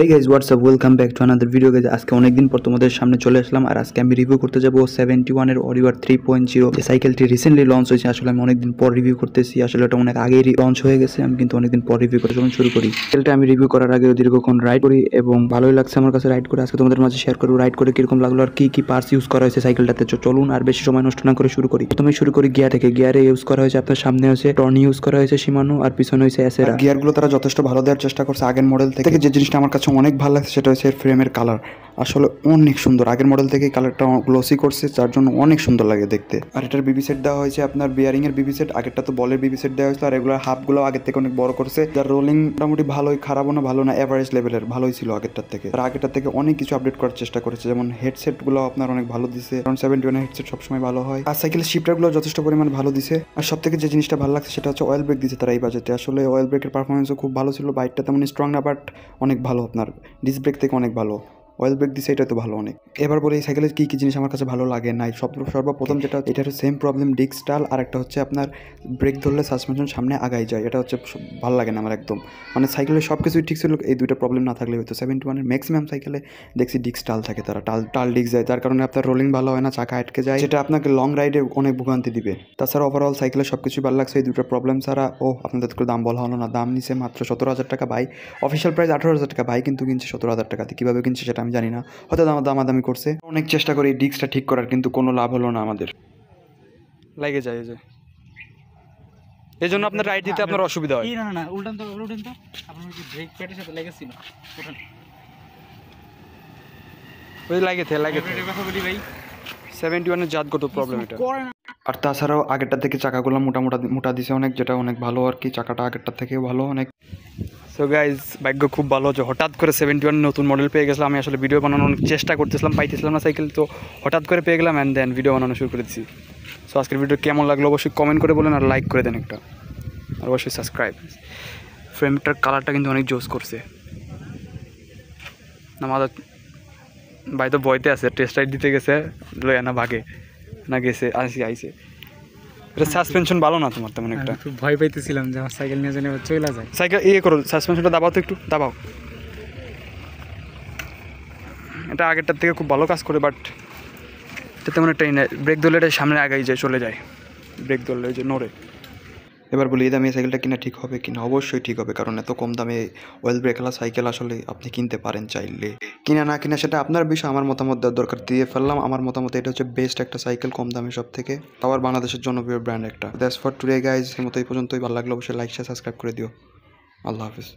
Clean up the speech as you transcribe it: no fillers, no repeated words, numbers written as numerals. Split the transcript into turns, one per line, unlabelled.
Hey guys, what's up? Welcome back to another video guys. আজকে অনেকদিন পর তোমাদের সামনে চলে আসলাম আর আজকে আমি রিভিউ করতে যাব 71 এর অলিভার 3.0 যে সাইকেলটি রিসেন্টলি লঞ্চ হয়েছে। আসলে আমি অনেকদিন পর রিভিউ করতেছি, আসলে এটা অনেক আগেই লঞ্চ হয়ে গেছে, আমি কিন্তু অনেকদিন পর রিভিউ করে যখন শুরু করি। সাইকেলটা আমি রিভিউ করার আগে দীর্ঘক্ষণ রাইড করি এবং ভালোই লাগছে আমার কাছে রাইড করে। আজকে তোমাদের মাঝে শেয়ার করব রাইড করে কিরকম লাগলো আর কি কি পার্টস ইউজ করা হয়েছে সাইকেলটাতে। চলুন আর বেশি সময় নষ্ট না করে শুরু করি। প্রথমে শুরু করি গিয়ার থেকে। গিয়ারে ইউজ করা হয়েছে আপনার সামনে হয়েছে টর্নি ইউজ করা হয়েছে শিমানো আর পিছনে হয়েছে এসেরা। গিয়ারগুলো তারা যথেষ্ট ভালো দেওয়ার চেষ্টা করছে আগের মডেল থেকে। যে জিনিসটা আমার কাছে অনেক ভালো লাগছে সেটা হচ্ছে ফ্রেমের কালার, আসলে অনেক সুন্দর। আগের মডেল থেকে কালারটা গ্লোসি করছে, যার জন্য অনেক সুন্দর লাগে দেখতে। আর এটার বিবি সেট দেওয়া হয়েছে আপনার বিয়ারিং এর বিবি সেট, আগেরটা তো বলের বিবি সেট দেওয়া হয়েছে। আর এগুলোর হাফগুলো আগের থেকে অনেক বড় করছে, যার রোলিং মোটামুটি ভালোই, খারাপও না ভালো না, এভারেজ লেভেলের ভালোই ছিল আগেরটার থেকে। আর আগেরটার থেকে অনেক কিছু আপডেট করার চেষ্টা করেছে, যেমন হেডসেটগুলো আপনার অনেক ভালো দিছে, কারণ 71 হেডসেট সবসময় ভালো হয়। আর সাইকেলের শিফটারগুলো যথেষ্ট পরিমাণ ভালো দিছে। আর সব থেকে যে জিনিসটা ভালো লাগছে সেটা হচ্ছে অয়েল ব্রেক দিছে তারা এই বাজেটে। আসলে অয়েল ব্রেকের পারফরমেন্সও খুব ভালো ছিল। বাইকটা তেমন স্ট্রং না, বাট অনেক ভালো, আপনার ডিস্ক ব্রেক থেকে অনেক ভালো। অয়েল ব্রেক দিছে, এটা তো ভালো অনেক। এবার বলে এই সাইকেলের কী কী জিনিস আমার কাছে ভালো লাগে নাই। সর্বপ্রথম যেটা, এটার সেম প্রবলেম ডিস্ক স্টাল, আর একটা হচ্ছে আপনার ব্রেক ধরলে সাসপেনশন সামনে আগাই যায়, এটা হচ্ছে ভালো লাগে না আমার একদম। মানে সাইকেলের সব কিছুই ঠিক ছিল, এই দুইটা প্রবলেম না থাকলে হয়তো। 71 ম্যাক্সিমাম সাইকেলে দেখছি ডিস্ক স্টাল থাকে, তারা টাল ডিস্ক যায়, যার কারণে আপনার রোলিং ভালো হয় না, চাকা আটকে যায়, যেটা আপনাকে লং রাইডে অনেক ভোগান্তি দিবে। তাছাড়া ওভারঅল সাইকেলের সব কিছুই ভালো লাগছে। এই দুটো প্রবলেম ছাড়া আপনাদের তো দাম বলা হলো না, দাম নিচে মাত্র 17,000 টাকা। ভাই অফিসিয়াল প্রাইস 18,000 টাকা, ভাই কিন্তু কিনছে 17,000 টাকাতে। কীভাবে কিনছে সেটা আমি জানি না, হয়তো দামাদামি করছে। অনেক চেষ্টা করি ডিস্কটা ঠিক করার, কিন্তু কোনো লাভ হলো না আমাদের, লাগে যায় যে এই জন্য আপনার রাইড দিতে আপনার অসুবিধা হয়।
না উল্টান তো আপনার কি ব্রেক প্যাডের সাথে লেগেছিল ওখানে
ওই লাগে
কথা বলি ভাই
71 এর জাতগত প্রবলেম এটা। আর তাছাড়াও আগেরটা থেকে চাকাগুলো মোটা দিছে অনেক, যেটা অনেক ভালো আর কি। চাকাটা আগেরটার থেকেও ভালো অনেক। সো গাইজ, ভাগ্য খুব ভালো যে হঠাৎ করে 71 নতুন মডেল পেয়ে গেছিলাম। আমি আসলে ভিডিও বানানোর অনেক চেষ্টা করতেছিলাম, পাইতেছিলাম না সাইকেল, তো হঠাৎ করে পেয়ে গেলাম অ্যান্ড দেন ভিডিও বানানো শুরু করে দিচ্ছি। সো আজকের ভিডিও কেমন লাগলো অবশ্যই কমেন্ট করে বলেন, আর লাইক করে দেন একটা, আর অবশ্যই সাবস্ক্রাইব। ফ্রেমটার কালারটা কিন্তু অনেক জোস করছে। আমাদের ভাই তো বইতে আছে, টেস্ট রাইড দিতে গেছে, লয়া না ভাগে না গেছে, আইসে। এটা সাসপেনশন ভালো না তোমার তেমন একটা।
খুব ভয় পাইতেছিলাম যে আমার সাইকেল নিয়ে যেন চলে যায়।
সাইকেল করো, সাসপেনশনটা দাবাও তো, একটু দাবাও। এটা আগেরটার থেকে খুব ভালো কাজ করে, বাট এটা তেমন একটা ব্রেক ধরলে এটা সামনে আগাই যায়, চলে যায় ব্রেক ধরলে, ওই যে নড়ে। এবার বলি, এই দামে সাইকেলটা কিনা ঠিক হবে কিনা? অবশ্যই ঠিক হবে, কারণ এত কম দামে অয়েল ব্রেকওয়ালা সাইকেল আসলে আপনি কিনতে পারেন চাইলে। কিনা না কিনা সেটা আপনার বিষয়, আমার মতামত দেওয়ার দরকার দিয়ে ফেললাম। আমার মতামত এটা হচ্ছে বেস্ট একটা সাইকেল, কম দামে সব থেকে, আবার বাংলাদেশের জনপ্রিয় ব্র্যান্ড একটা। দ্যাটস ফর টুডে গাইজ, এই মতো এই পর্যন্তই। ভালো লাগলো অবশ্যই লাইক শেয়ার সাবস্ক্রাইব করে দিও। আল্লাহ হাফিজ।